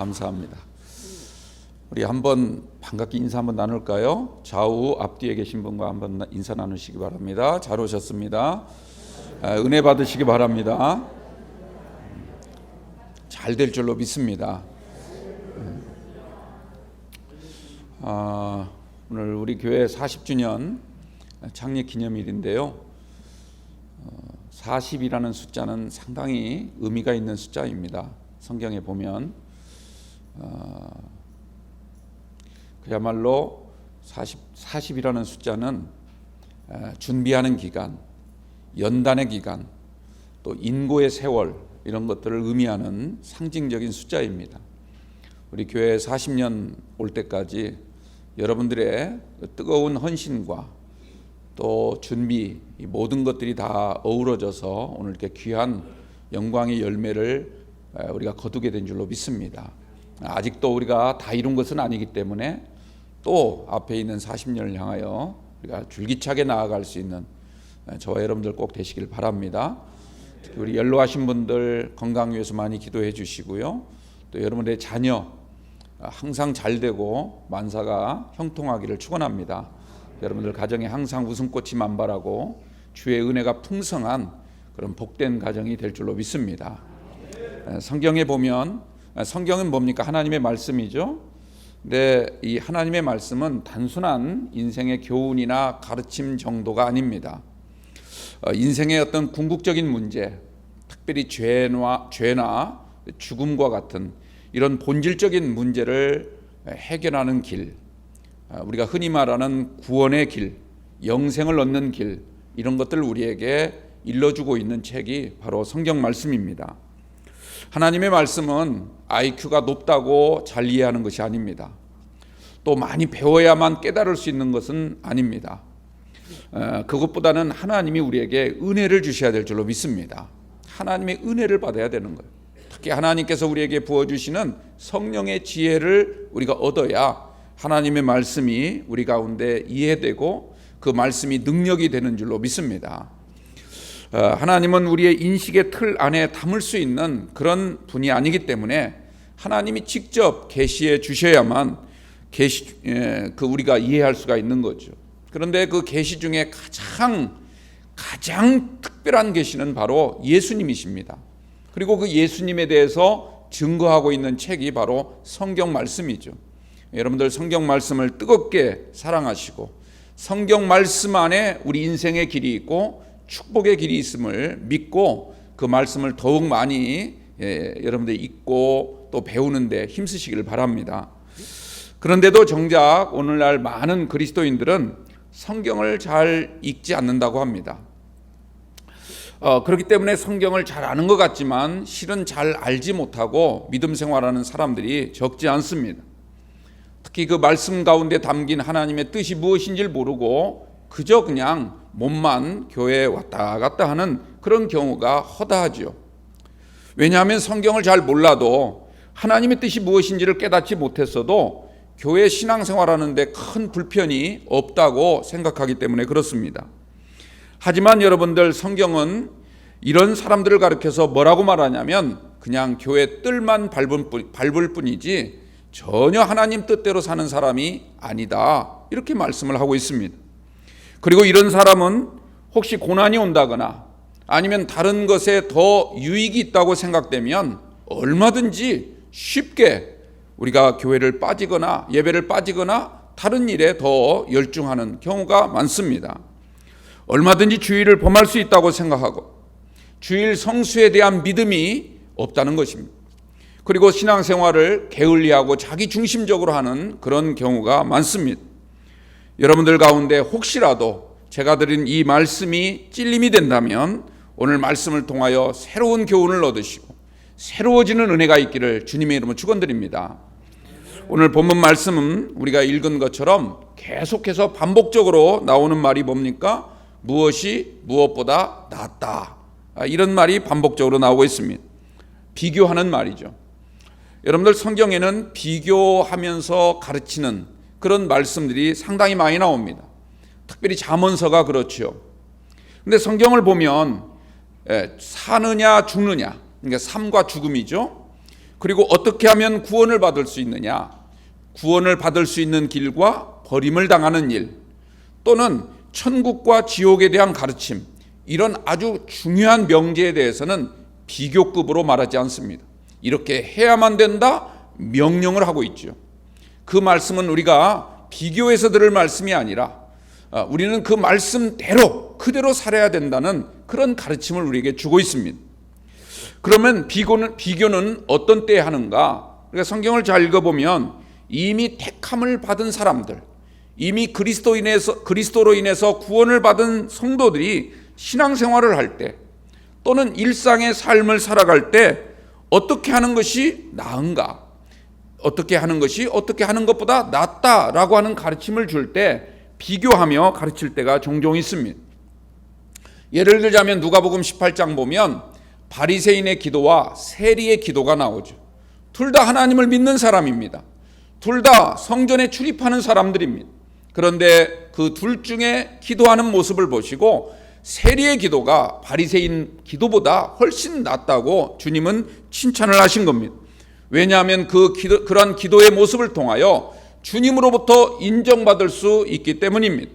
감사합니다. 우리 한번 반갑게 인사 한번 나눌까요? 좌우 앞뒤에 계신 분과 한번 인사 나누시기 바랍니다. 잘 오셨습니다. 은혜 받으시기 바랍니다. 잘 될 줄로 믿습니다. 오늘 우리 교회 40주년 창립 기념일인데요. 40이라는 숫자는 상당히 의미가 있는 숫자입니다. 성경에 보면 그야말로 40이라는 숫자는 준비하는 기간, 연단의 기간, 또 인고의 세월 이런 것들을 의미하는 상징적인 숫자입니다. 우리 교회 40년 올 때까지 여러분들의 뜨거운 헌신과 또 준비, 이 모든 것들이 다 어우러져서 오늘 이렇게 귀한 영광의 열매를 우리가 거두게 된 줄로 믿습니다. 아직도 우리가 다 이룬 것은 아니기 때문에 또 앞에 있는 40년을 향하여 우리가 줄기차게 나아갈 수 있는 저와 여러분들 꼭 되시길 바랍니다. 특히 우리 연로하신 분들 건강 위해서 많이 기도해 주시고요. 또 여러분들의 자녀 항상 잘 되고 만사가 형통하기를 축원합니다. 여러분들 가정에 항상 웃음꽃이 만발하고 주의 은혜가 풍성한 그런 복된 가정이 될 줄로 믿습니다. 성경에 보면 성경은 뭡니까? 하나님의 말씀이죠. 근데 이 하나님의 말씀은 단순한 인생의 교훈이나 가르침 정도가 아닙니다. 인생의 어떤 궁극적인 문제, 특별히 죄나 죽음과 같은 이런 본질적인 문제를 해결하는 길, 우리가 흔히 말하는 구원의 길, 영생을 얻는 길, 이런 것들을 우리에게 일러주고 있는 책이 바로 성경 말씀입니다. 하나님의 말씀은 IQ가 높다고 잘 이해하는 것이 아닙니다. 또 많이 배워야만 깨달을 수 있는 것은 아닙니다. 그것보다는 하나님이 우리에게 은혜를 주셔야 될 줄로 믿습니다. 하나님의 은혜를 받아야 되는 거예요. 특히 하나님께서 우리에게 부어주시는 성령의 지혜를 우리가 얻어야 하나님의 말씀이 우리 가운데 이해되고 그 말씀이 능력이 되는 줄로 믿습니다. 하나님은 우리의 인식의 틀 안에 담을 수 있는 그런 분이 아니기 때문에 하나님이 직접 계시해 주셔야만 우리가 이해할 수가 있는 거죠. 그런데 그 계시 중에 가장 특별한 계시는 바로 예수님이십니다. 그리고 그 예수님에 대해서 증거하고 있는 책이 바로 성경 말씀이죠. 여러분들 성경 말씀을 뜨겁게 사랑하시고 성경 말씀 안에 우리 인생의 길이 있고 축복의 길이 있음을 믿고 그 말씀을 더욱 많이 여러분들 읽고 또 배우는데 힘쓰시기를 바랍니다. 그런데도 정작 오늘날 많은 그리스도인들은 성경을 잘 읽지 않는다고 합니다. 그렇기 때문에 성경을 잘 아는 것 같지만 실은 잘 알지 못하고 믿음 생활하는 사람들이 적지 않습니다. 특히 그 말씀 가운데 담긴 하나님의 뜻이 무엇인지를 모르고 그저 그냥 몸만 교회에 왔다 갔다 하는 그런 경우가 허다하죠. 왜냐하면 성경을 잘 몰라도 하나님의 뜻이 무엇인지를 깨닫지 못했어도 교회 신앙생활하는데 큰 불편이 없다고 생각하기 때문에 그렇습니다. 하지만 여러분들 성경은 이런 사람들을 가리켜서 뭐라고 말하냐면 그냥 교회 뜰만 밟을 뿐이지 전혀 하나님 뜻대로 사는 사람이 아니다, 이렇게 말씀을 하고 있습니다. 그리고 이런 사람은 혹시 고난이 온다거나 아니면 다른 것에 더 유익이 있다고 생각되면 얼마든지 쉽게 우리가 교회를 빠지거나 예배를 빠지거나 다른 일에 더 열중하는 경우가 많습니다. 얼마든지 주일을 범할 수 있다고 생각하고 주일 성수에 대한 믿음이 없다는 것입니다. 그리고 신앙생활을 게을리하고 자기중심적으로 하는 그런 경우가 많습니다. 여러분들 가운데 혹시라도 제가 드린 이 말씀이 찔림이 된다면 오늘 말씀을 통하여 새로운 교훈을 얻으시고 새로워지는 은혜가 있기를 주님의 이름으로 축원드립니다. 오늘 본문 말씀은 우리가 읽은 것처럼 계속해서 반복적으로 나오는 말이 뭡니까? 무엇이 무엇보다 낫다, 이런 말이 반복적으로 나오고 있습니다. 비교하는 말이죠. 여러분들 성경에는 비교하면서 가르치는 그런 말씀들이 상당히 많이 나옵니다. 특별히 잠언서가 그렇죠. 근데 성경을 보면 사느냐 죽느냐, 그러니까 삶과 죽음이죠. 그리고 어떻게 하면 구원을 받을 수 있느냐, 구원을 받을 수 있는 길과 버림을 당하는 일, 또는 천국과 지옥에 대한 가르침, 이런 아주 중요한 명제에 대해서는 비교급으로 말하지 않습니다. 이렇게 해야만 된다 명령을 하고 있죠. 그 말씀은 우리가 비교해서 들을 말씀이 아니라 우리는 그 말씀대로 그대로 살아야 된다는 그런 가르침을 우리에게 주고 있습니다. 그러면 비교는 어떤 때에 하는가? 그러니까 성경을 잘 읽어보면 이미 택함을 받은 사람들, 이미 그리스도로 인해서 구원을 받은 성도들이 신앙생활을 할 때, 또는 일상의 삶을 살아갈 때 어떻게 하는 것이 나은가, 어떻게 하는 것이 어떻게 하는 것보다 낫다라고 하는 가르침을 줄 때 비교하며 가르칠 때가 종종 있습니다. 예를 들자면 누가복음 18장 보면 바리새인의 기도와 세리의 기도가 나오죠. 둘 다 하나님을 믿는 사람입니다. 둘 다 성전에 출입하는 사람들입니다. 그런데 그 둘 중에 기도하는 모습을 보시고 세리의 기도가 바리새인 기도보다 훨씬 낫다고 주님은 칭찬을 하신 겁니다. 왜냐하면 그런 기도의 모습을 통하여 주님으로부터 인정받을 수 있기 때문입니다.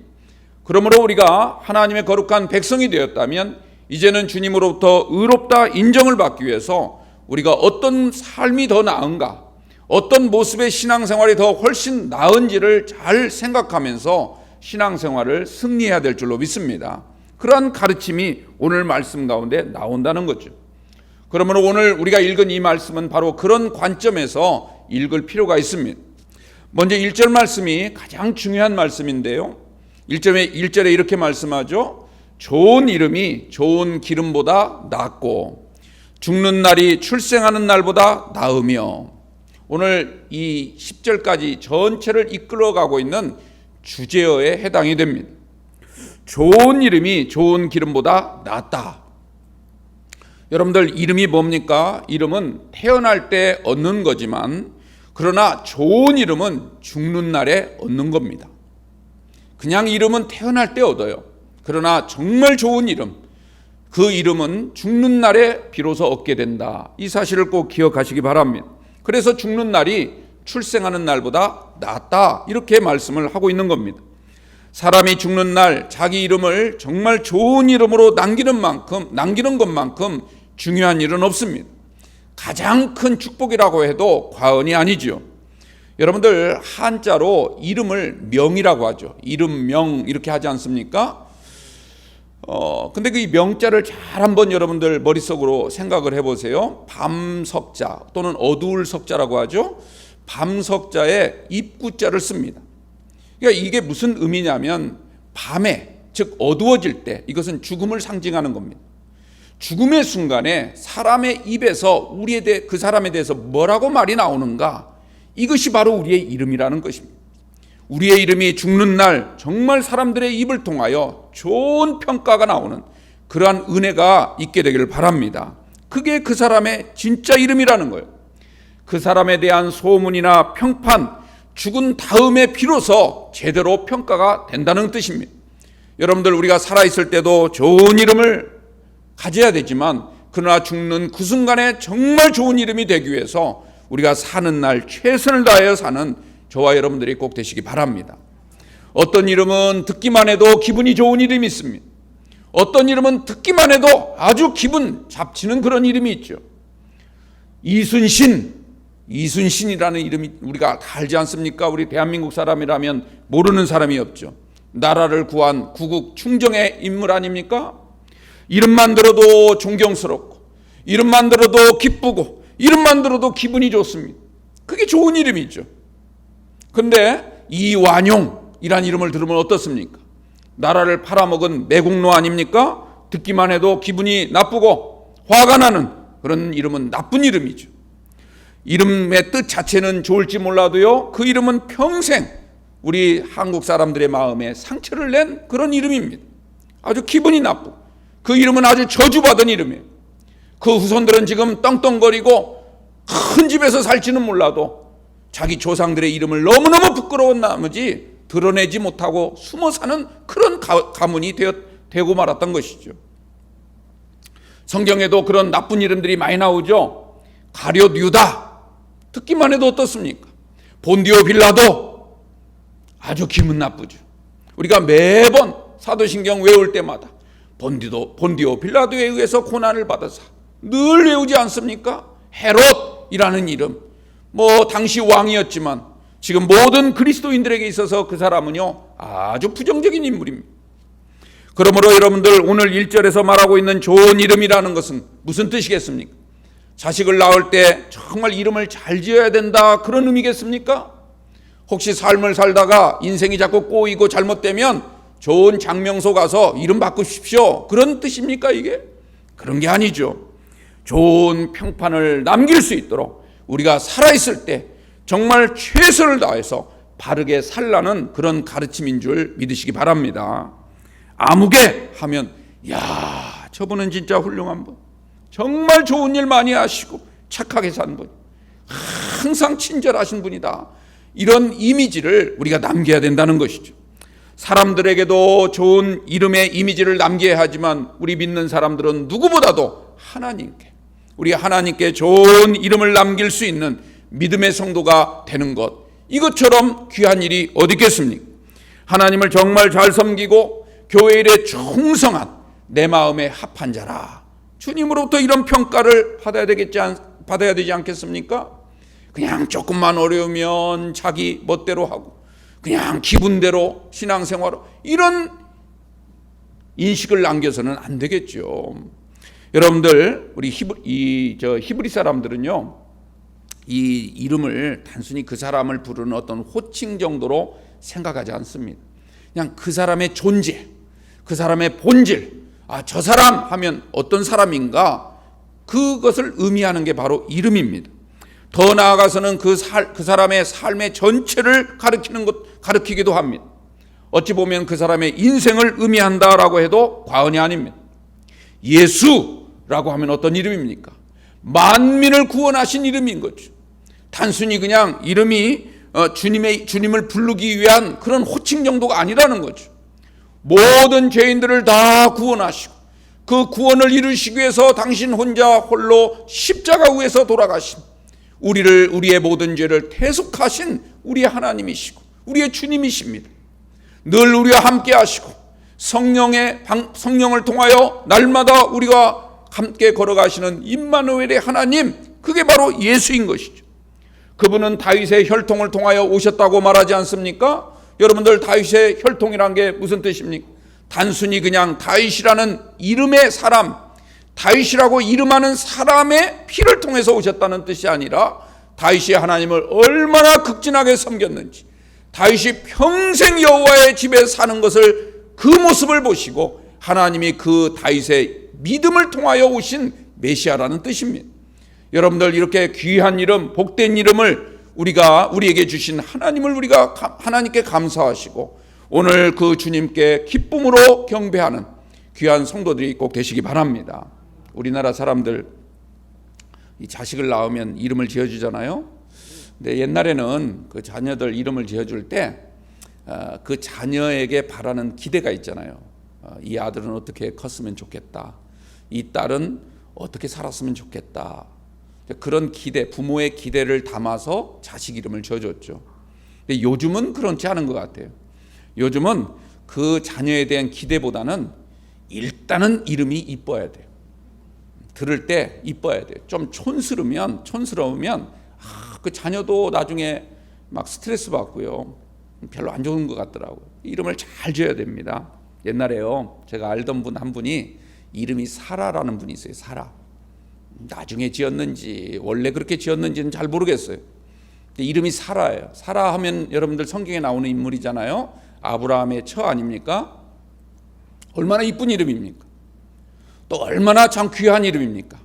그러므로 우리가 하나님의 거룩한 백성이 되었다면 이제는 주님으로부터 의롭다 인정을 받기 위해서 우리가 어떤 삶이 더 나은가, 어떤 모습의 신앙생활이 더 훨씬 나은지를 잘 생각하면서 신앙생활을 승리해야 될 줄로 믿습니다. 그러한 가르침이 오늘 말씀 가운데 나온다는 거죠. 그러므로 오늘 우리가 읽은 이 말씀은 바로 그런 관점에서 읽을 필요가 있습니다. 먼저 1절 말씀이 가장 중요한 말씀인데요. 1절에 이렇게 말씀하죠. 좋은 이름이 좋은 기름보다 낫고 죽는 날이 출생하는 날보다 나으며, 오늘 이 10절까지 전체를 이끌어가고 있는 주제어에 해당이 됩니다. 좋은 이름이 좋은 기름보다 낫다. 여러분들, 이름이 뭡니까? 이름은 태어날 때 얻는 거지만, 그러나 좋은 이름은 죽는 날에 얻는 겁니다. 그냥 이름은 태어날 때 얻어요. 그러나 정말 좋은 이름, 그 이름은 죽는 날에 비로소 얻게 된다. 이 사실을 꼭 기억하시기 바랍니다. 그래서 죽는 날이 출생하는 날보다 낫다, 이렇게 말씀을 하고 있는 겁니다. 사람이 죽는 날 자기 이름을 정말 좋은 이름으로 남기는 것만큼 중요한 일은 없습니다. 가장 큰 축복이라고 해도 과언이 아니죠. 여러분들, 한자로 이름을 명이라고 하죠. 이름 명 이렇게 하지 않습니까? 근데 그 명자를 잘 한번 여러분들 머릿속으로 생각을 해보세요. 밤석자 또는 어두울 석자라고 하죠. 밤석자에 입구자를 씁니다. 그러니까 이게 무슨 의미냐면 밤에, 즉 어두워질 때, 이것은 죽음을 상징하는 겁니다. 죽음의 순간에 사람의 입에서 그 사람에 대해서 뭐라고 말이 나오는가, 이것이 바로 우리의 이름이라는 것입니다. 우리의 이름이 죽는 날 정말 사람들의 입을 통하여 좋은 평가가 나오는 그러한 은혜가 있게 되기를 바랍니다. 그게 그 사람의 진짜 이름이라는 거예요. 그 사람에 대한 소문이나 평판, 죽은 다음에 비로소 제대로 평가가 된다는 뜻입니다. 여러분들, 우리가 살아있을 때도 좋은 이름을 가져야 되지만, 그러나 죽는 그 순간에 정말 좋은 이름이 되기 위해서 우리가 사는 날 최선을 다하여 사는 저와 여러분들이 꼭 되시기 바랍니다. 어떤 이름은 듣기만 해도 기분이 좋은 이름이 있습니다. 어떤 이름은 듣기만 해도 아주 기분 잡치는 그런 이름이 있죠. 이순신이라는 이름이 우리가 다 알지 않습니까? 우리 대한민국 사람이라면 모르는 사람이 없죠. 나라를 구한 구국 충정의 인물 아닙니까? 이름만 들어도 존경스럽고, 이름만 들어도 기쁘고, 이름만 들어도 기분이 좋습니다. 그게 좋은 이름이죠. 근데 이완용이란 이름을 들으면 어떻습니까? 나라를 팔아먹은 매국노 아닙니까? 듣기만 해도 기분이 나쁘고 화가 나는 그런 이름은 나쁜 이름이죠. 이름의 뜻 자체는 좋을지 몰라도요, 그 이름은 평생 우리 한국 사람들의 마음에 상처를 낸 그런 이름입니다. 아주 기분이 나쁘고, 그 이름은 아주 저주받은 이름이에요. 그 후손들은 지금 떵떵거리고 큰 집에서 살지는 몰라도 자기 조상들의 이름을 너무너무 부끄러운 나머지 드러내지 못하고 숨어 사는 그런 가문이 되고 말았던 것이죠. 성경에도 그런 나쁜 이름들이 많이 나오죠. 가룟 유다, 듣기만 해도 어떻습니까? 본디오 빌라도 아주 기분 나쁘죠. 우리가 매번 사도신경 외울 때마다 본디오 빌라도에 의해서 고난을 받아서 늘 외우지 않습니까? 헤롯이라는 이름, 당시 왕이었지만 지금 모든 그리스도인들에게 있어서 그 사람은요 아주 부정적인 인물입니다. 그러므로 여러분들 오늘 1절에서 말하고 있는 좋은 이름이라는 것은 무슨 뜻이겠습니까? 자식을 낳을 때 정말 이름을 잘 지어야 된다, 그런 의미겠습니까? 혹시 삶을 살다가 인생이 자꾸 꼬이고 잘못되면 좋은 장명소 가서 이름 바꾸십시오, 그런 뜻입니까 이게? 그런 게 아니죠. 좋은 평판을 남길 수 있도록 우리가 살아있을 때 정말 최선을 다해서 바르게 살라는 그런 가르침인 줄 믿으시기 바랍니다. 아무개 하면 야, 저분은 진짜 훌륭한 분, 정말 좋은 일 많이 하시고 착하게 산 분, 항상 친절하신 분이다, 이런 이미지를 우리가 남겨야 된다는 것이죠. 사람들에게도 좋은 이름의 이미지를 남겨야 하지만 우리 믿는 사람들은 누구보다도 우리 하나님께 좋은 이름을 남길 수 있는 믿음의 성도가 되는 것, 이것처럼 귀한 일이 어디 있겠습니까? 하나님을 정말 잘 섬기고 교회 일에 충성한 내 마음에 합한 자라, 주님으로부터 이런 평가를 받아야 되지 않겠습니까? 그냥 조금만 어려우면 자기 멋대로 하고 그냥 기분대로 신앙생활, 이런 인식을 남겨서는 안 되겠죠. 여러분들, 우리 히브리 사람들은요, 이 이름을 단순히 그 사람을 부르는 어떤 호칭 정도로 생각하지 않습니다. 그냥 그 사람의 존재, 그 사람의 본질, 저 사람 하면 어떤 사람인가, 그것을 의미하는 게 바로 이름입니다. 더 나아가서는 그 사람의 삶의 전체를 가르치기도 합니다. 어찌 보면 그 사람의 인생을 의미한다라고 해도 과언이 아닙니다. 예수라고 하면 어떤 이름입니까? 만민을 구원하신 이름인 거죠. 단순히 그냥 이름이 주님을 부르기 위한 그런 호칭 정도가 아니라는 거죠. 모든 죄인들을 다 구원하시고 그 구원을 이루시기 위해서 당신 홀로 십자가 위에서 돌아가신, 우리의 모든 죄를 대속하신 우리의 하나님이시고 우리의 주님이십니다. 늘 우리와 함께 하시고 성령을 통하여 날마다 우리와 함께 걸어가시는 임마누엘의 하나님, 그게 바로 예수인 것이죠. 그분은 다윗의 혈통을 통하여 오셨다고 말하지 않습니까? 여러분들, 다윗의 혈통이란 게 무슨 뜻입니까? 단순히 그냥 다윗이라는 이름의 사람, 다윗이라고 이름하는 사람의 피를 통해서 오셨다는 뜻이 아니라 다윗이 하나님을 얼마나 극진하게 섬겼는지, 다윗이 평생 여호와의 집에 사는 것을, 그 모습을 보시고 하나님이 그 다윗의 믿음을 통하여 오신 메시아라는 뜻입니다. 여러분들, 이렇게 귀한 이름, 복된 이름을 우리에게 주신 하나님을 우리가 하나님께 감사하시고 오늘 그 주님께 기쁨으로 경배하는 귀한 성도들이 꼭 되시기 바랍니다. 우리나라 사람들 이 자식을 낳으면 이름을 지어주잖아요. 근데 옛날에는 그 자녀들 이름을 지어줄 때 그 자녀에게 바라는 기대가 있잖아요. 이 아들은 어떻게 컸으면 좋겠다, 이 딸은 어떻게 살았으면 좋겠다, 그런 기대, 부모의 기대를 담아서 자식 이름을 지어줬죠. 근데 요즘은 그렇지 않은 것 같아요. 요즘은 그 자녀에 대한 기대보다는 일단은 이름이 이뻐야 돼요. 들을 때 이뻐야 돼요. 좀 촌스러우면 그 자녀도 나중에 막 스트레스 받고요, 별로 안 좋은 것 같더라고요. 이름을 잘 지어야 됩니다. 옛날에요, 제가 알던 분 한 분이 이름이 사라라는 분이 있어요. 사라. 나중에 지었는지 원래 그렇게 지었는지는 잘 모르겠어요. 근데 이름이 사라예요. 사라 하면 여러분들 성경에 나오는 인물이잖아요. 아브라함의 처 아닙니까? 얼마나 이쁜 이름입니까? 또 얼마나 참 귀한 이름입니까?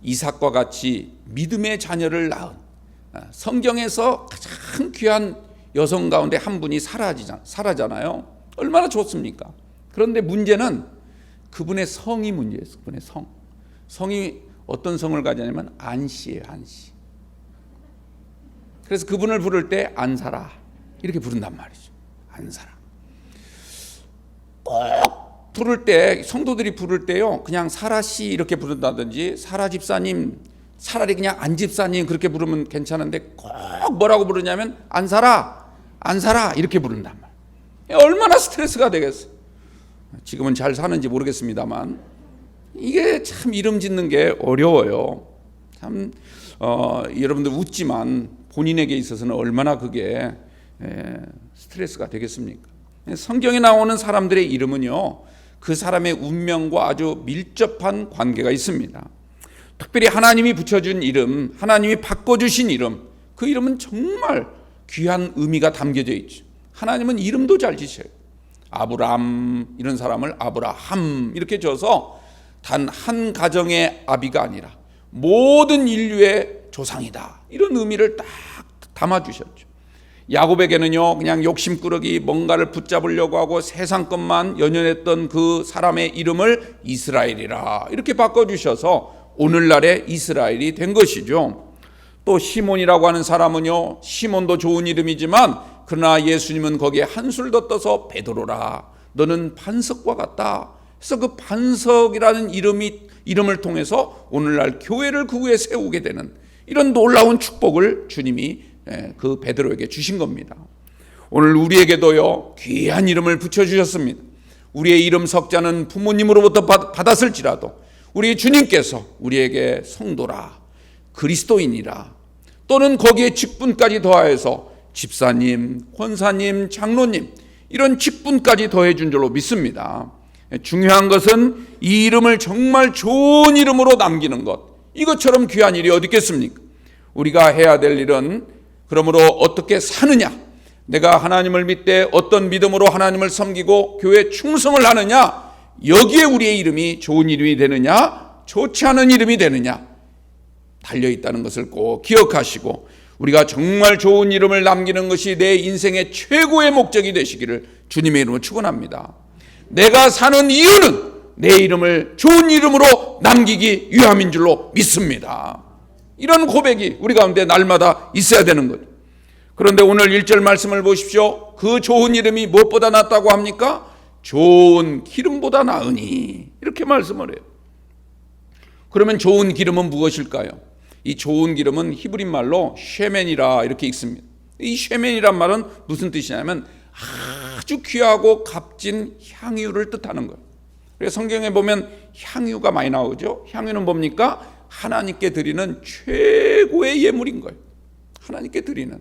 이삭과 같이 믿음의 자녀를 낳은, 성경에서 가장 귀한 여성 가운데 한 분이 사라잖아요. 얼마나 좋습니까? 그런데 문제는 그분의 성이 문제였어요. 그분의 성이 어떤 성을 가지냐면 안씨예요. 안씨. 그래서 그분을 부를 때 안사라 이렇게 부른단 말이죠. 안사라. 꼭 부를 때, 성도들이 부를 때요, 그냥 사라씨 이렇게 부른다든지 사라 집사님, 차라리 그냥 안 집사님 그렇게 부르면 괜찮은데 꼭 뭐라고 부르냐면 안 살아 이렇게 부른단 말이에요. 얼마나 스트레스가 되겠어. 지금은 잘 사는지 모르겠습니다만 이게 참 이름 짓는 게 어려워요. 참 여러분들 웃지만 본인에게 있어서는 얼마나 그게 스트레스가 되겠습니까? 성경에 나오는 사람들의 이름은요, 그 사람의 운명과 아주 밀접한 관계가 있습니다. 특별히 하나님이 붙여준 이름, 하나님이 바꿔주신 이름, 그 이름은 정말 귀한 의미가 담겨져 있죠. 하나님은 이름도 잘 지셔요. 아브람 이런 사람을 아브라함 이렇게 줘서 단 한 가정의 아비가 아니라 모든 인류의 조상이다, 이런 의미를 딱 담아주셨죠. 야곱에게는요, 그냥 욕심꾸러기 뭔가를 붙잡으려고 하고 세상 것만 연연했던 그 사람의 이름을 이스라엘이라 이렇게 바꿔주셔서 오늘날의 이스라엘이 된 것이죠. 또 시몬이라고 하는 사람은요, 시몬도 좋은 이름이지만 그러나 예수님은 거기에 한술 더 떠서 베드로라, 너는 반석과 같다. 그래서 그 반석이라는 이름을 통해서 오늘날 교회를 그 위에 세우게 되는 이런 놀라운 축복을 주님이 그 베드로에게 주신 겁니다. 오늘 우리에게도요, 귀한 이름을 붙여주셨습니다. 우리의 이름 석자는 부모님으로부터 받았을지라도 우리 주님께서 우리에게 성도라, 그리스도인이라, 또는 거기에 직분까지 더하여서 집사님, 권사님, 장로님 이런 직분까지 더해준 줄로 믿습니다. 중요한 것은 이 이름을 정말 좋은 이름으로 남기는 것, 이것처럼 귀한 일이 어디 있겠습니까? 우리가 해야 될 일은 그러므로 어떻게 사느냐, 내가 하나님을 믿되 어떤 믿음으로 하나님을 섬기고 교회에 충성을 하느냐, 여기에 우리의 이름이 좋은 이름이 되느냐 좋지 않은 이름이 되느냐 달려있다는 것을 꼭 기억하시고, 우리가 정말 좋은 이름을 남기는 것이 내 인생의 최고의 목적이 되시기를 주님의 이름으로 축원합니다. 내가 사는 이유는 내 이름을 좋은 이름으로 남기기 위함인 줄로 믿습니다. 이런 고백이 우리 가운데 날마다 있어야 되는 거죠. 그런데 오늘 1절 말씀을 보십시오. 그 좋은 이름이 무엇보다 낫다고 합니까? 좋은 기름보다 나으니, 이렇게 말씀을 해요. 그러면 좋은 기름은 무엇일까요? 이 좋은 기름은 히브리 말로 쉐멘이라 이렇게 읽습니다. 이 쉐멘이란 말은 무슨 뜻이냐면 아주 귀하고 값진 향유를 뜻하는 거예요. 그래서 성경에 보면 향유가 많이 나오죠. 향유는 뭡니까? 하나님께 드리는 최고의 예물인 거예요. 하나님께 드리는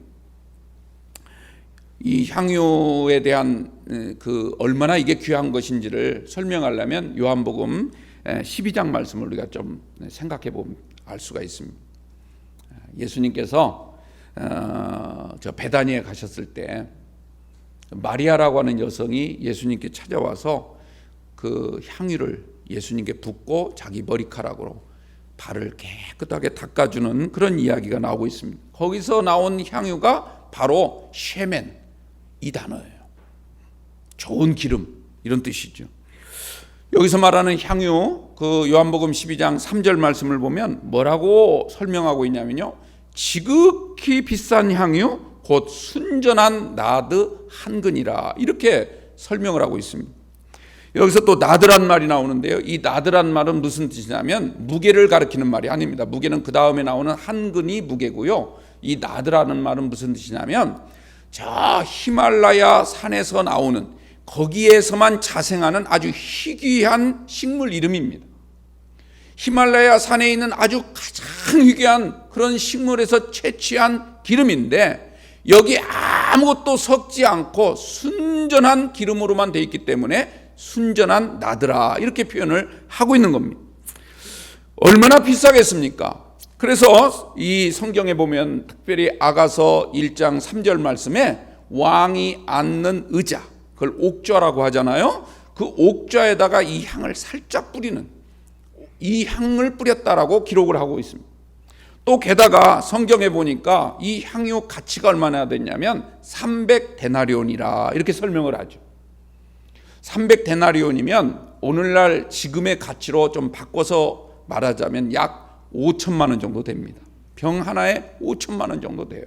이 향유에 대한 그 얼마나 이게 귀한 것인지를 설명하려면 요한복음 12장 말씀을 우리가 좀 생각해 보면 알 수가 있습니다. 예수님께서 저 베다니에 가셨을 때 마리아라고 하는 여성이 예수님께 찾아와서 그 향유를 예수님께 붓고 자기 머리카락으로 발을 깨끗하게 닦아주는 그런 이야기가 나오고 있습니다. 거기서 나온 향유가 바로 쉐멘, 이 단어예요. 좋은 기름, 이런 뜻이죠. 여기서 말하는 향유, 그 요한복음 12장 3절 말씀을 보면 뭐라고 설명하고 있냐면요, 지극히 비싼 향유 곧 순전한 나드 한 근이라, 이렇게 설명을 하고 있습니다. 여기서 또 나드란 말이 나오는데요, 이 나드란 말은 무슨 뜻이냐면 무게를 가리키는 말이 아닙니다. 무게는 그 다음에 나오는 한 근이 무게고요, 이 나드라는 말은 무슨 뜻이냐면 저 히말라야 산에서 나오는, 거기에서만 자생하는 아주 희귀한 식물 이름입니다. 히말라야 산에 있는 아주 가장 희귀한 그런 식물에서 채취한 기름인데, 여기 아무것도 섞지 않고 순전한 기름으로만 되어 있기 때문에 순전한 나드라, 이렇게 표현을 하고 있는 겁니다. 얼마나 비싸겠습니까? 그래서 이 성경에 보면 특별히 아가서 1장 3절 말씀에 왕이 앉는 의자, 그걸 옥좌라고 하잖아요. 그 옥좌에다가 이 향을 살짝 뿌리는, 이 향을 뿌렸다라고 기록을 하고 있습니다. 또 게다가 성경에 보니까 이 향유 가치가 얼마나 됐냐면 300데나리온이라 이렇게 설명을 하죠. 300데나리온이면 오늘날 지금의 가치로 좀 바꿔서 말하자면 약 5천만 원 정도 됩니다. 병 하나에 5천만 원 정도 돼요.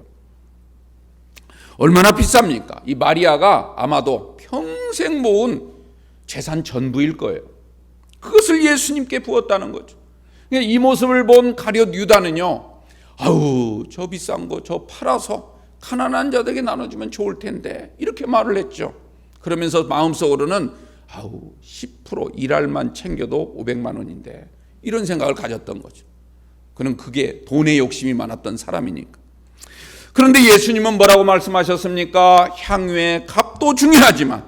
얼마나 비쌉니까? 이 마리아가 아마도 평생 모은 재산 전부일 거예요. 그것을 예수님께 부었다는 거죠. 이 모습을 본 가룟 유다는요, 아우 저 비싼 거 저 팔아서 가난한 자들에게 나눠주면 좋을 텐데 이렇게 말을 했죠. 그러면서 마음속으로는 아우 10% 일할만 챙겨도 500만 원인데 이런 생각을 가졌던 거죠. 그는 그게 돈에 욕심이 많았던 사람이니까. 그런데 예수님은 뭐라고 말씀하셨습니까? 향유의 값도 중요하지만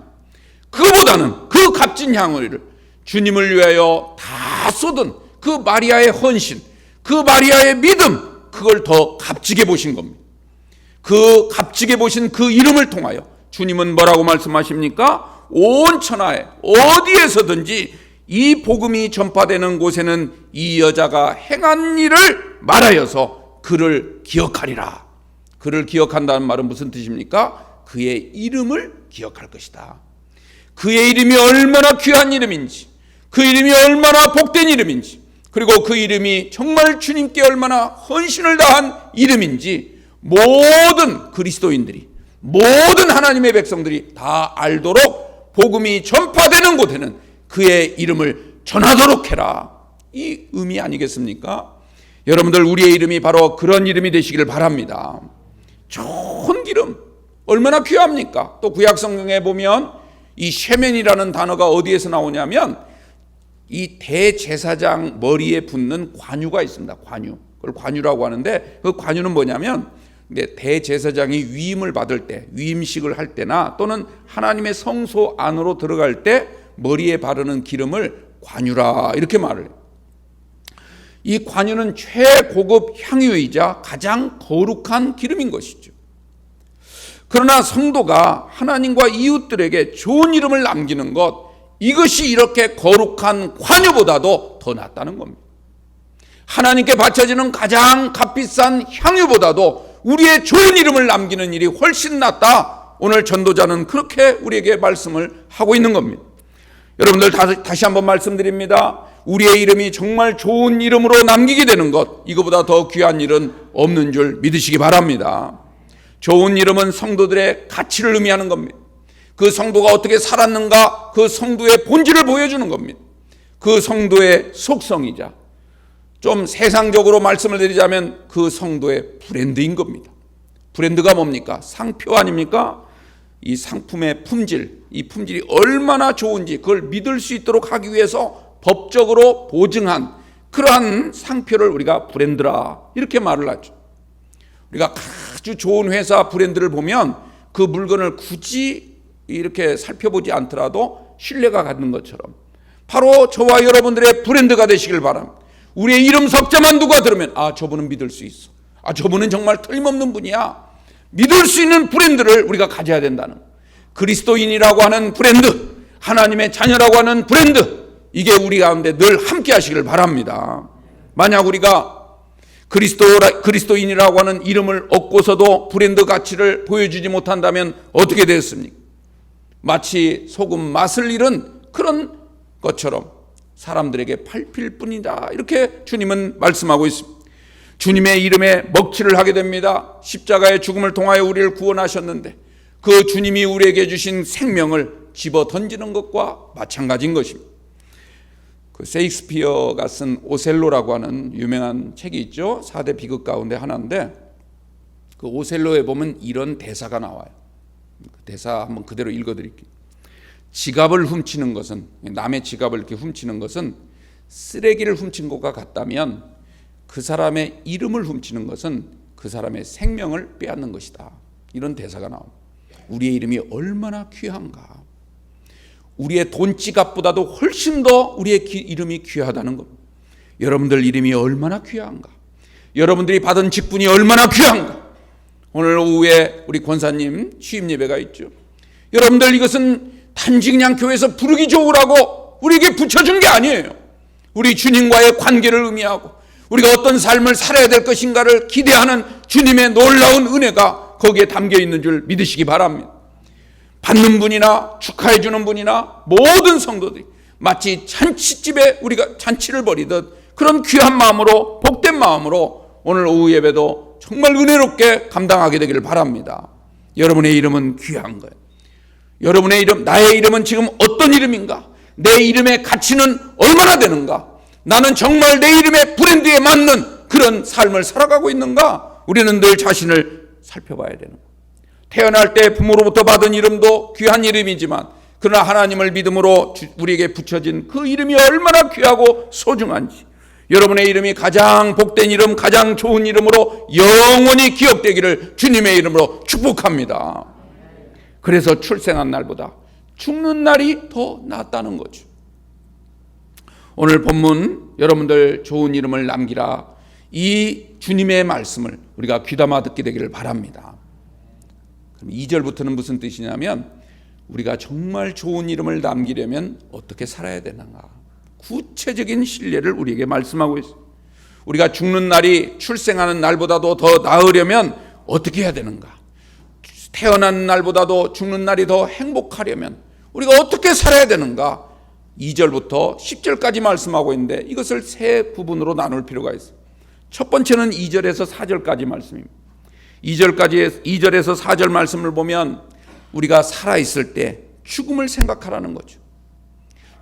그보다는 그 값진 향유를 주님을 위하여 다 쏟은 그 마리아의 헌신, 그 마리아의 믿음, 그걸 더 값지게 보신 겁니다. 그 값지게 보신 그 이름을 통하여 주님은 뭐라고 말씀하십니까? 온 천하에 어디에서든지 이 복음이 전파되는 곳에는 이 여자가 행한 일을 말하여서 그를 기억하리라. 그를 기억한다는 말은 무슨 뜻입니까? 그의 이름을 기억할 것이다. 그의 이름이 얼마나 귀한 이름인지, 그 이름이 얼마나 복된 이름인지, 그리고 그 이름이 정말 주님께 얼마나 헌신을 다한 이름인지 모든 그리스도인들이, 모든 하나님의 백성들이 다 알도록 복음이 전파되는 곳에는 그의 이름을 전하도록 해라. 이 의미 아니겠습니까? 여러분들, 우리의 이름이 바로 그런 이름이 되시기를 바랍니다. 좋은 기름, 얼마나 귀합니까? 또 구약 성경에 보면 이 셰멘이라는 단어가 어디에서 나오냐면 이 대제사장 머리에 붙는 관유가 있습니다. 관유. 그걸 관유라고 하는데 그 관유는 뭐냐면 대제사장이 위임을 받을 때, 위임식을 할 때나 또는 하나님의 성소 안으로 들어갈 때 머리에 바르는 기름을 관유라 이렇게 말을 해요. 이 관유는 최고급 향유이자 가장 거룩한 기름인 것이죠. 그러나 성도가 하나님과 이웃들에게 좋은 이름을 남기는 것, 이것이 이렇게 거룩한 관유보다도 더 낫다는 겁니다. 하나님께 바쳐지는 가장 값비싼 향유보다도 우리의 좋은 이름을 남기는 일이 훨씬 낫다. 오늘 전도자는 그렇게 우리에게 말씀을 하고 있는 겁니다. 여러분들 다시 한번 말씀드립니다. 우리의 이름이 정말 좋은 이름으로 남기게 되는 것, 이거보다 더 귀한 일은 없는 줄 믿으시기 바랍니다. 좋은 이름은 성도들의 가치를 의미하는 겁니다. 그 성도가 어떻게 살았는가, 그 성도의 본질을 보여주는 겁니다. 그 성도의 속성이자 좀 세상적으로 말씀을 드리자면 그 성도의 브랜드인 겁니다. 브랜드가 뭡니까? 상표 아닙니까? 이 상품의 품질, 이 품질이 얼마나 좋은지 그걸 믿을 수 있도록 하기 위해서 법적으로 보증한 그러한 상표를 우리가 브랜드라 이렇게 말을 하죠. 우리가 아주 좋은 회사 브랜드를 보면 그 물건을 굳이 이렇게 살펴보지 않더라도 신뢰가 가는 것처럼 바로 저와 여러분들의 브랜드가 되시길 바랍니다. 우리의 이름 석자만 누가 들으면 아, 저분은 믿을 수 있어. 아, 저분은 정말 틀림없는 분이야. 믿을 수 있는 브랜드를 우리가 가져야 된다는, 그리스도인이라고 하는 브랜드, 하나님의 자녀라고 하는 브랜드, 이게 우리 가운데 늘 함께 하시길 바랍니다. 만약 우리가 그리스도인이라고 하는 이름을 얻고서도 브랜드 가치를 보여주지 못한다면 어떻게 되었습니까? 마치 소금 맛을 잃은 그런 것처럼 사람들에게 밟힐 뿐이다, 이렇게 주님은 말씀하고 있습니다. 주님의 이름에 먹칠을 하게 됩니다. 십자가의 죽음을 통하여 우리를 구원하셨는데 그 주님이 우리에게 주신 생명을 집어 던지는 것과 마찬가지인 것입니다. 그 셰익스피어가 쓴 오셀로라고 하는 유명한 책이 있죠. 4대 비극 가운데 하나인데 그 오셀로에 보면 이런 대사가 나와요. 그 대사 한번 그대로 읽어드릴게요. 지갑을 훔치는 것은, 남의 지갑을 이렇게 훔치는 것은 쓰레기를 훔친 것과 같다면 그 사람의 이름을 훔치는 것은 그 사람의 생명을 빼앗는 것이다. 이런 대사가 나옵니다. 우리의 이름이 얼마나 귀한가. 우리의 돈 지갑보다도 훨씬 더 우리의 이름이 귀하다는 겁니다. 여러분들 이름이 얼마나 귀한가. 여러분들이 받은 직분이 얼마나 귀한가. 오늘 오후에 우리 권사님 취임 예배가 있죠. 여러분들 이것은 단지 그냥 교회에서 부르기 좋으라고 우리에게 붙여준 게 아니에요. 우리 주님과의 관계를 의미하고 우리가 어떤 삶을 살아야 될 것인가를 기대하는 주님의 놀라운 은혜가 거기에 담겨 있는 줄 믿으시기 바랍니다. 받는 분이나 축하해 주는 분이나 모든 성도들이 마치 잔치집에 우리가 잔치를 벌이듯 그런 귀한 마음으로, 복된 마음으로 오늘 오후 예배도 정말 은혜롭게 감당하게 되기를 바랍니다. 여러분의 이름은 귀한 거예요. 여러분의 이름, 나의 이름은 지금 어떤 이름인가? 내 이름의 가치는 얼마나 되는가? 나는 정말 내 이름의 브랜드에 맞는 그런 삶을 살아가고 있는가? 우리는 늘 자신을 살펴봐야 되는 거예요. 태어날 때 부모로부터 받은 이름도 귀한 이름이지만 그러나 하나님을 믿음으로 우리에게 붙여진 그 이름이 얼마나 귀하고 소중한지, 여러분의 이름이 가장 복된 이름, 가장 좋은 이름으로 영원히 기억되기를 주님의 이름으로 축복합니다. 그래서 출생한 날보다 죽는 날이 더 낫다는 거죠. 오늘 본문 여러분들 좋은 이름을 남기라, 이 주님의 말씀을 우리가 귀담아 듣게 되기를 바랍니다. 그럼 2절부터는 무슨 뜻이냐면 우리가 정말 좋은 이름을 남기려면 어떻게 살아야 되는가, 구체적인 신뢰를 우리에게 말씀하고 있어요. 우리가 죽는 날이 출생하는 날보다도 더 나으려면 어떻게 해야 되는가, 태어난 날보다도 죽는 날이 더 행복하려면 우리가 어떻게 살아야 되는가, 2절부터 10절까지 말씀하고 있는데 이것을 세 부분으로 나눌 필요가 있어요. 첫 번째는 2절에서 4절까지 말씀입니다. 2절에서 4절 말씀을 보면 우리가 살아있을 때 죽음을 생각하라는 거죠.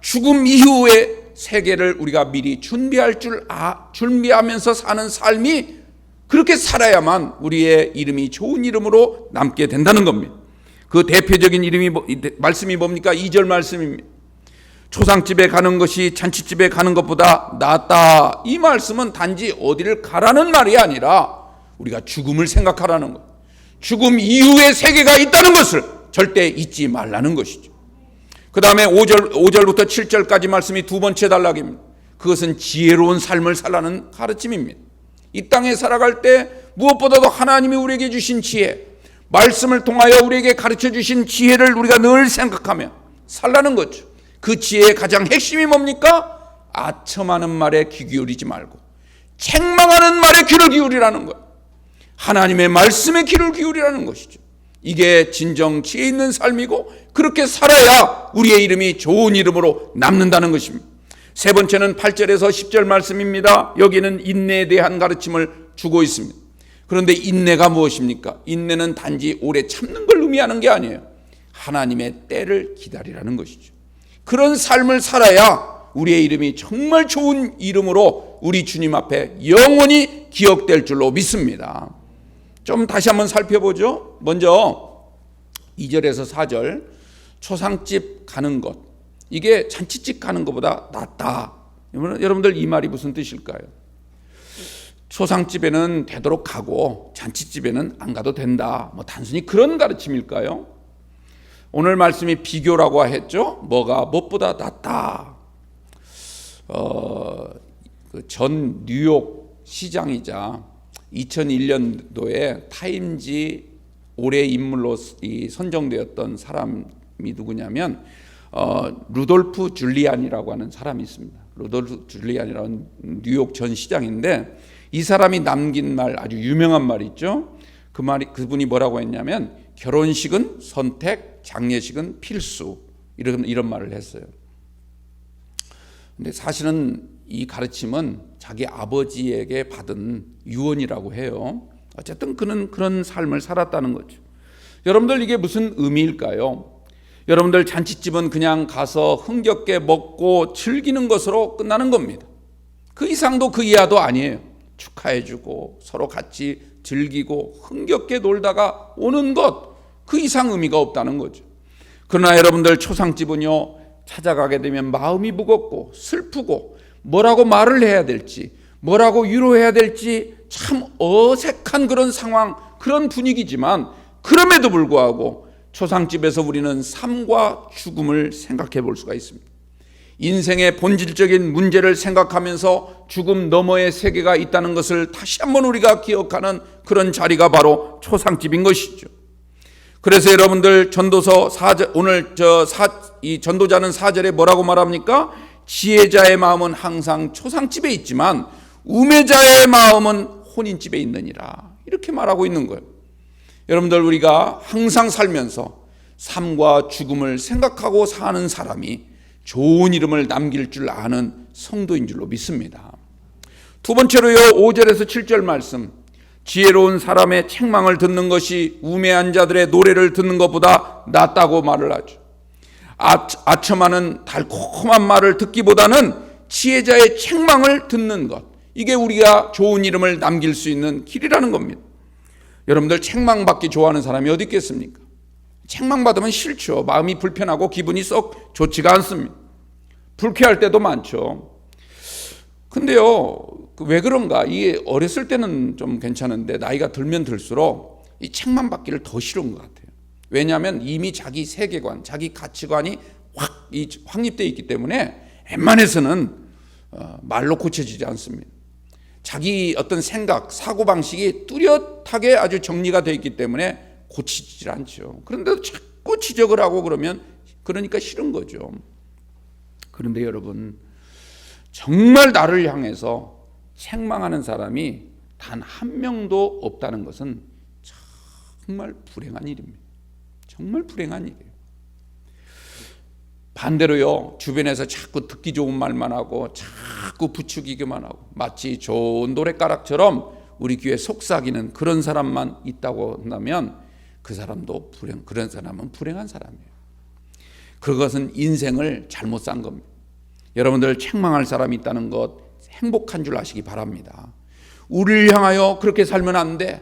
죽음 이후의 세계를 우리가 미리 준비하면서 사는 삶이, 그렇게 살아야만 우리의 이름이 좋은 이름으로 남게 된다는 겁니다. 그 대표적인 말씀이 뭡니까? 2절 말씀입니다. 초상집에 가는 것이 잔치집에 가는 것보다 낫다. 이 말씀은 단지 어디를 가라는 말이 아니라 우리가 죽음을 생각하라는 것, 죽음 이후의 세계가 있다는 것을 절대 잊지 말라는 것이죠. 그 다음에 5절부터 7절까지 말씀이 두 번째 단락입니다. 그것은 지혜로운 삶을 살라는 가르침입니다. 이 땅에 살아갈 때 무엇보다도 하나님이 우리에게 주신 지혜, 말씀을 통하여 우리에게 가르쳐 주신 지혜를 우리가 늘 생각하며 살라는 거죠. 그 지혜의 가장 핵심이 뭡니까? 아첨하는 말에 귀 기울이지 말고 책망하는 말에 귀를 기울이라는 것, 하나님의 말씀에 귀를 기울이라는 것이죠. 이게 진정 지혜 있는 삶이고 그렇게 살아야 우리의 이름이 좋은 이름으로 남는다는 것입니다. 세 번째는 8절에서 10절 말씀입니다. 여기는 인내에 대한 가르침을 주고 있습니다. 그런데 인내가 무엇입니까? 인내는 단지 오래 참는 걸 의미하는 게 아니에요. 하나님의 때를 기다리라는 것이죠. 그런 삶을 살아야 우리의 이름이 정말 좋은 이름으로 우리 주님 앞에 영원히 기억될 줄로 믿습니다. 좀 다시 한번 살펴보죠. 먼저 2절에서 4절, 초상집 가는 것, 이게 잔치집 가는 것보다 낫다. 여러분들 이 말이 무슨 뜻일까요? 초상집에는 되도록 가고 잔치집에는 안 가도 된다, 단순히 그런 가르침일까요? 오늘 말씀이 비교라고 했죠. 뭐가 무엇보다 낫다. 전 뉴욕 시장이자 2001년도에 타임지 올해 인물로 선정되었던 사람이 누구냐면 루돌프 줄리안이라고 하는 사람이 있습니다. 루돌프 줄리안이라는 뉴욕 전 시장인데 이 사람이 남긴 말, 아주 유명한 말이 있죠. 그분이 뭐라고 했냐면 결혼식은 선택, 장례식은 필수, 이런 말을 했어요. 근데 사실은 이 가르침은 자기 아버지에게 받은 유언이라고 해요. 어쨌든 그는 그런 삶을 살았다는 거죠. 여러분들 이게 무슨 의미일까요? 여러분들 잔치집은 그냥 가서 흥겹게 먹고 즐기는 것으로 끝나는 겁니다. 그 이상도 그 이하도 아니에요. 축하해주고 서로 같이 즐기고 흥겹게 놀다가 오는 것, 그 이상 의미가 없다는 거죠. 그러나 여러분들 초상집은요, 찾아가게 되면 마음이 무겁고 슬프고 뭐라고 말을 해야 될지, 뭐라고 위로해야 될지 참 어색한 그런 상황, 그런 분위기지만 그럼에도 불구하고 초상집에서 우리는 삶과 죽음을 생각해 볼 수가 있습니다. 인생의 본질적인 문제를 생각하면서 죽음 너머의 세계가 있다는 것을 다시 한번 우리가 기억하는 그런 자리가 바로 초상집인 것이죠. 그래서 여러분들 전도서 4절, 오늘 이 전도자는 4절에 뭐라고 말합니까? 지혜자의 마음은 항상 초상집에 있지만 우매자의 마음은 혼인집에 있느니라, 이렇게 말하고 있는 거예요. 여러분들 우리가 항상 살면서 삶과 죽음을 생각하고 사는 사람이 좋은 이름을 남길 줄 아는 성도인 줄로 믿습니다. 두 번째로요, 5절에서 7절 말씀, 지혜로운 사람의 책망을 듣는 것이 우매한 자들의 노래를 듣는 것보다 낫다고 말을 하죠. 아첨하는 달콤한 말을 듣기보다는 지혜자의 책망을 듣는 것, 이게 우리가 좋은 이름을 남길 수 있는 길이라는 겁니다. 여러분들 책망받기 좋아하는 사람이 어디 있겠습니까? 책망받으면 싫죠. 마음이 불편하고 기분이 썩 좋지가 않습니다. 불쾌할 때도 많죠. 근데요, 왜 그런가? 이게 어렸을 때는 좀 괜찮은데 나이가 들면 들수록 이 책망받기를 더 싫은 것 같아요. 왜냐하면 이미 자기 세계관, 자기 가치관이 확립되어 있기 때문에 웬만해서는 말로 고쳐지지 않습니다. 자기 어떤 생각, 사고방식이 뚜렷하게 아주 정리가 되어 있기 때문에 고치지 않죠. 그런데도 자꾸 지적을 하고 그러니까 싫은 거죠. 그런데 여러분, 정말 나를 향해서 책망하는 사람이 단 한 명도 없다는 것은 정말 불행한 일입니다. 정말 불행한 일이에요. 반대로요, 주변에서 자꾸 듣기 좋은 말만 하고 자꾸 부추기기만 하고 마치 좋은 노랫가락처럼 우리 귀에 속삭이는 그런 사람만 있다고 한다면 그런 사람은 불행한 사람이에요. 그것은 인생을 잘못 산 겁니다. 여러분들 책망할 사람이 있다는 것 행복한 줄 아시기 바랍니다. 우리를 향하여 그렇게 살면 안 돼.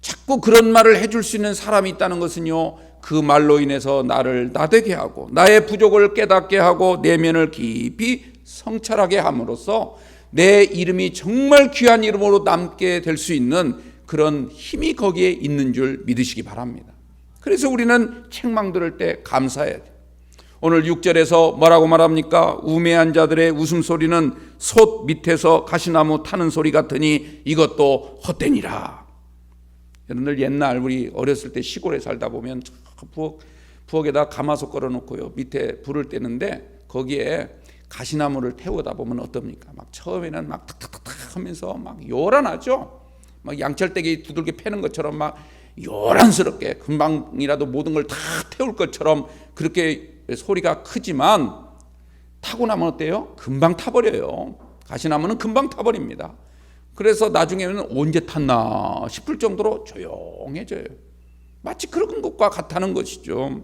자꾸 그런 말을 해줄 수 있는 사람이 있다는 것은요, 그 말로 인해서 나를 나대게 하고 나의 부족을 깨닫게 하고 내면을 깊이 성찰하게 함으로써 내 이름이 정말 귀한 이름으로 남게 될 수 있는 그런 힘이 거기에 있는 줄 믿으시기 바랍니다. 그래서 우리는 책망 들을 때 감사해야 돼요. 오늘 6절에서 뭐라고 말합니까? 우매한 자들의 웃음소리는 솥 밑에서 가시나무 타는 소리 같으니 이것도 헛되니라. 여러분들 옛날 우리 어렸을 때 시골에 살다 보면 부엌에다 가마솥 걸어놓고요, 밑에 불을 떼는데 거기에 가시나무를 태우다 보면 어떻습니까? 막 처음에는 막 탁탁탁 하면서 막 요란하죠. 막 양철대기 두들겨 패는 것처럼 막 요란스럽게 금방이라도 모든 걸 다 태울 것처럼 그렇게 소리가 크지만 타고 나면 어때요? 금방 타버려요. 가시나무는 금방 타버립니다. 그래서 나중에는 언제 탔나 싶을 정도로 조용해져요. 마치 그런 것과 같다는 것이죠.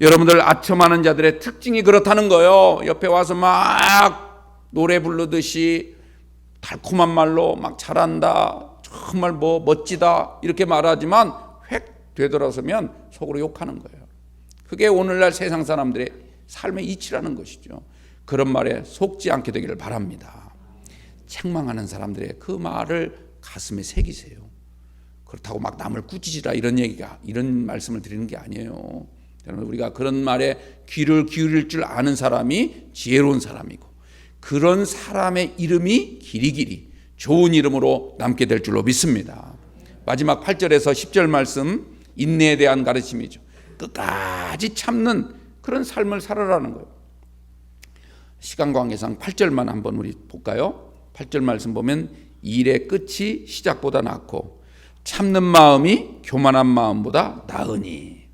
여러분들 아첨하는 자들의 특징이 그렇다는 거예요. 옆에 와서 막 노래 부르듯이 달콤한 말로 막 잘한다, 정말 뭐 멋지다 이렇게 말하지만 획 되돌아서면 속으로 욕하는 거예요. 그게 오늘날 세상 사람들의 삶의 이치라는 것이죠. 그런 말에 속지 않게 되기를 바랍니다. 책망하는 사람들의 그 말을 가슴에 새기세요. 그렇다고 막 남을 꾸짖으라 이런 말씀을 드리는 게 아니에요. 여러분, 우리가 그런 말에 귀를 기울일 줄 아는 사람이 지혜로운 사람이고 그런 사람의 이름이 길이길이 좋은 이름으로 남게 될 줄로 믿습니다. 마지막 8절에서 10절 말씀, 인내에 대한 가르침이죠. 끝까지 참는 그런 삶을 살아라는 거예요. 시간 관계상 8절만 한번 우리 볼까요? 8절 말씀 보면 일의 끝이 시작보다 낫고 참는 마음이 교만한 마음보다 나으니.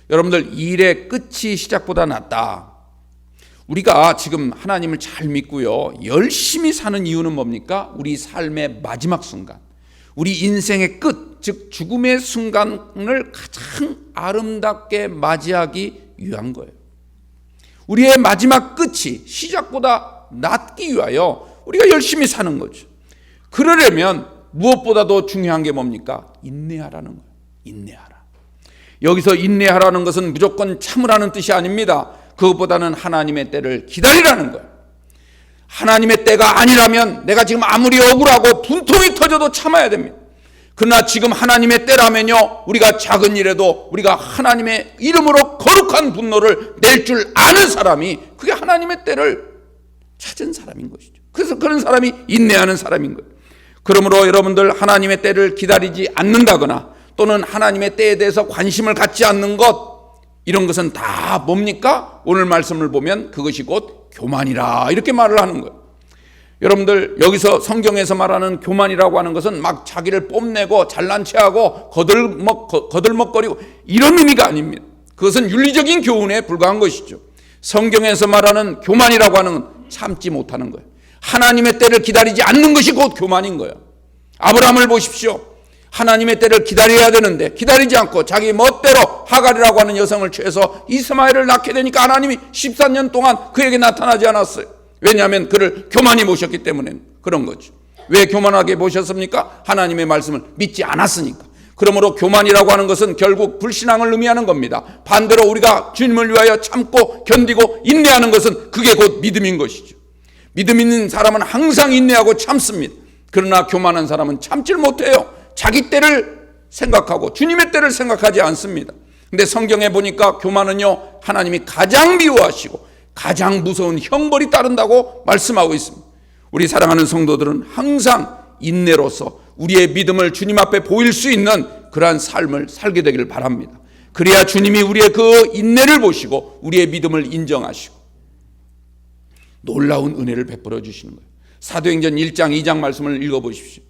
여러분들, 일의 끝이 시작보다 낫다. 우리가 지금 하나님을 잘 믿고요, 열심히 사는 이유는 뭡니까? 우리 삶의 마지막 순간, 우리 인생의 끝, 즉 죽음의 순간을 가장 아름답게 맞이하기 위한 거예요. 우리의 마지막 끝이 시작보다 낫기 위하여 우리가 열심히 사는 거죠. 그러려면 무엇보다도 중요한 게 뭡니까? 인내하라는 거예요. 인내하라. 여기서 인내하라는 것은 무조건 참으라는 뜻이 아닙니다. 그것보다는 하나님의 때를 기다리라는 거예요. 하나님의 때가 아니라면 내가 지금 아무리 억울하고 분통이 터져도 참아야 됩니다. 그러나 지금 하나님의 때라면요, 우리가 작은 일에도 우리가 하나님의 이름으로 거룩한 분노를 낼 줄 아는 사람이 그게 하나님의 때를 찾은 사람인 것이죠. 그래서 그런 사람이 인내하는 사람인 거예요. 그러므로 여러분들, 하나님의 때를 기다리지 않는다거나 또는 하나님의 때에 대해서 관심을 갖지 않는 것, 이런 것은 다 뭡니까? 오늘 말씀을 보면 그것이 곧 교만이라 이렇게 말을 하는 거예요. 여러분들, 여기서 성경에서 말하는 교만이라고 하는 것은 막 자기를 뽐내고 잘난 체하고 거들먹거리고 이런 의미가 아닙니다. 그것은 윤리적인 교훈에 불과한 것이죠. 성경에서 말하는 교만이라고 하는 건 참지 못하는 거예요. 하나님의 때를 기다리지 않는 것이 곧 교만인 거예요. 아브라함을 보십시오. 하나님의 때를 기다려야 되는데 기다리지 않고 자기 멋대로 하갈이라고 하는 여성을 취해서 이스마엘을 낳게 되니까 하나님이 14년 동안 그에게 나타나지 않았어요. 왜냐하면 그를 교만히 모셨기 때문에 그런 거죠. 왜 교만하게 모셨습니까? 하나님의 말씀을 믿지 않았으니까. 그러므로 교만이라고 하는 것은 결국 불신앙을 의미하는 겁니다. 반대로 우리가 주님을 위하여 참고 견디고 인내하는 것은 그게 곧 믿음인 것이죠. 믿음 있는 사람은 항상 인내하고 참습니다. 그러나 교만한 사람은 참질 못해요. 자기 때를 생각하고 주님의 때를 생각하지 않습니다. 근데 성경에 보니까 교만은요, 하나님이 가장 미워하시고 가장 무서운 형벌이 따른다고 말씀하고 있습니다. 우리 사랑하는 성도들은 항상 인내로서 우리의 믿음을 주님 앞에 보일 수 있는 그러한 삶을 살게 되기를 바랍니다. 그래야 주님이 우리의 그 인내를 보시고 우리의 믿음을 인정하시고 놀라운 은혜를 베풀어 주시는 거예요. 사도행전 1장 2장 말씀을 읽어보십시오.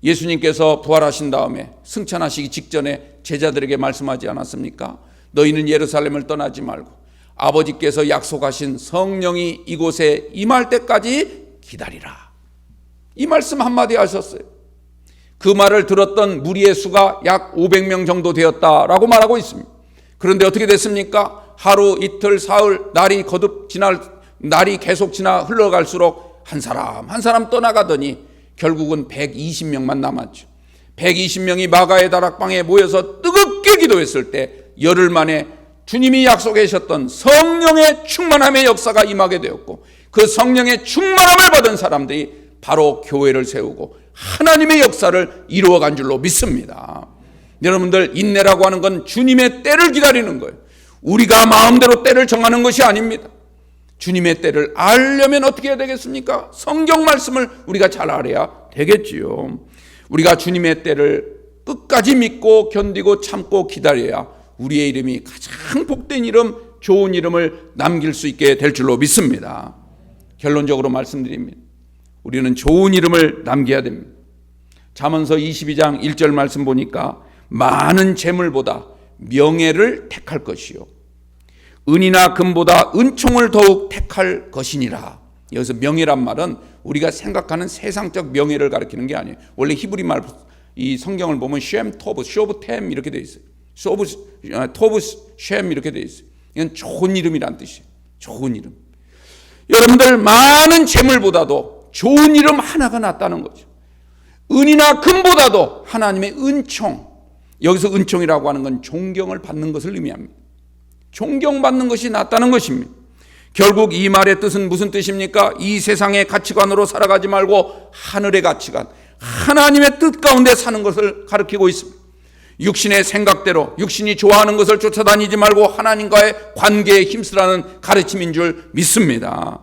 예수님께서 부활하신 다음에 승천하시기 직전에 제자들에게 말씀하지 않았습니까? 너희는 예루살렘을 떠나지 말고 아버지께서 약속하신 성령이 이곳에 임할 때까지 기다리라. 이 말씀 한마디 하셨어요. 그 말을 들었던 무리의 수가 약 500명 정도 되었다라고 말하고 있습니다. 그런데 어떻게 됐습니까? 하루, 이틀, 사흘, 날이 계속 지나 흘러갈수록 한 사람 떠나가더니 결국은 120명만 남았죠. 120명이 마가의 다락방에 모여서 뜨겁게 기도했을 때 열흘 만에 주님이 약속하셨던 성령의 충만함의 역사가 임하게 되었고, 그 성령의 충만함을 받은 사람들이 바로 교회를 세우고 하나님의 역사를 이루어간 줄로 믿습니다. 여러분들, 인내라고 하는 건 주님의 때를 기다리는 거예요. 우리가 마음대로 때를 정하는 것이 아닙니다. 주님의 때를 알려면 어떻게 해야 되겠습니까? 성경 말씀을 우리가 잘 알아야 되겠지요. 우리가 주님의 때를 끝까지 믿고 견디고 참고 기다려야 우리의 이름이 가장 복된 이름, 좋은 이름을 남길 수 있게 될 줄로 믿습니다. 결론적으로 말씀드립니다. 우리는 좋은 이름을 남겨야 됩니다. 잠언서 22장 1절 말씀 보니까 많은 재물보다 명예를 택할 것이요, 은이나 금보다 은총을 더욱 택할 것이니라. 여기서 명예란 말은 우리가 생각하는 세상적 명예를 가리키는 게 아니에요. 원래 히브리 말, 이 성경을 보면 쉔, 토브, 쇼브템 이렇게 돼 있어요. 토브, 쉔 이렇게 돼 있어요. 이건 좋은 이름이란 뜻이에요. 좋은 이름. 여러분들, 많은 재물보다도 좋은 이름 하나가 낫다는 거죠. 은이나 금보다도 하나님의 은총, 여기서 은총이라고 하는 건 존경을 받는 것을 의미합니다. 존경받는 것이 낫다는 것입니다. 결국 이 말의 뜻은 무슨 뜻입니까? 이 세상의 가치관으로 살아가지 말고 하늘의 가치관, 하나님의 뜻 가운데 사는 것을 가리키고 있습니다. 육신의 생각대로, 육신이 좋아하는 것을 쫓아다니지 말고 하나님과의 관계에 힘쓰라는 가르침인 줄 믿습니다.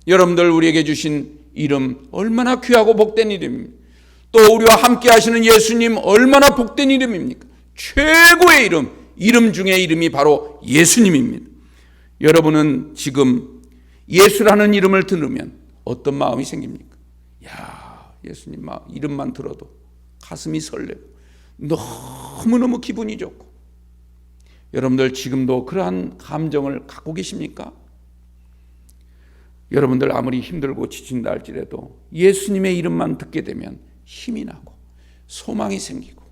여러분들, 우리에게 주신 이름 얼마나 귀하고 복된 이름입니다. 또 우리와 함께 하시는 예수님 얼마나 복된 이름입니까? 최고의 이름 중에 이름이 바로 예수님입니다. 여러분은 지금 예수라는 이름을 들으면 어떤 마음이 생깁니까? 야, 예수님 이름만 들어도 가슴이 설레고 너무너무 기분이 좋고. 여러분들, 지금도 그러한 감정을 갖고 계십니까? 여러분들, 아무리 힘들고 지친다 할지라도 예수님의 이름만 듣게 되면 힘이 나고 소망이 생기고,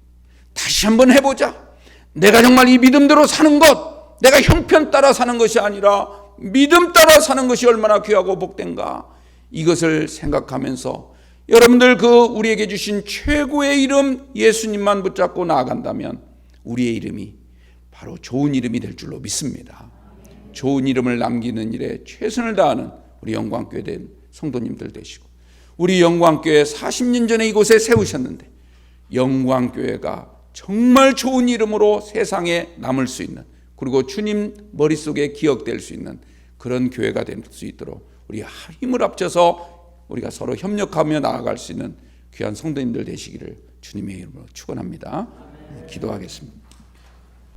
다시 한번 해보자. 내가 정말 이 믿음대로 사는 것, 내가 형편 따라 사는 것이 아니라 믿음 따라 사는 것이 얼마나 귀하고 복된가, 이것을 생각하면서 여러분들, 우리에게 주신 최고의 이름 예수님만 붙잡고 나아간다면 우리의 이름이 바로 좋은 이름이 될 줄로 믿습니다. 좋은 이름을 남기는 일에 최선을 다하는 우리 영광교회 된 성도님들 되시고, 우리 영광교회 40년 전에 이곳에 세우셨는데 영광교회가 정말 좋은 이름으로 세상에 남을 수 있는, 그리고 주님 머릿속에 기억될 수 있는 그런 교회가 될 수 있도록 우리 힘을 합쳐서 우리가 서로 협력하며 나아갈 수 있는 귀한 성도님들 되시기를 주님의 이름으로 축원합니다. 기도하겠습니다.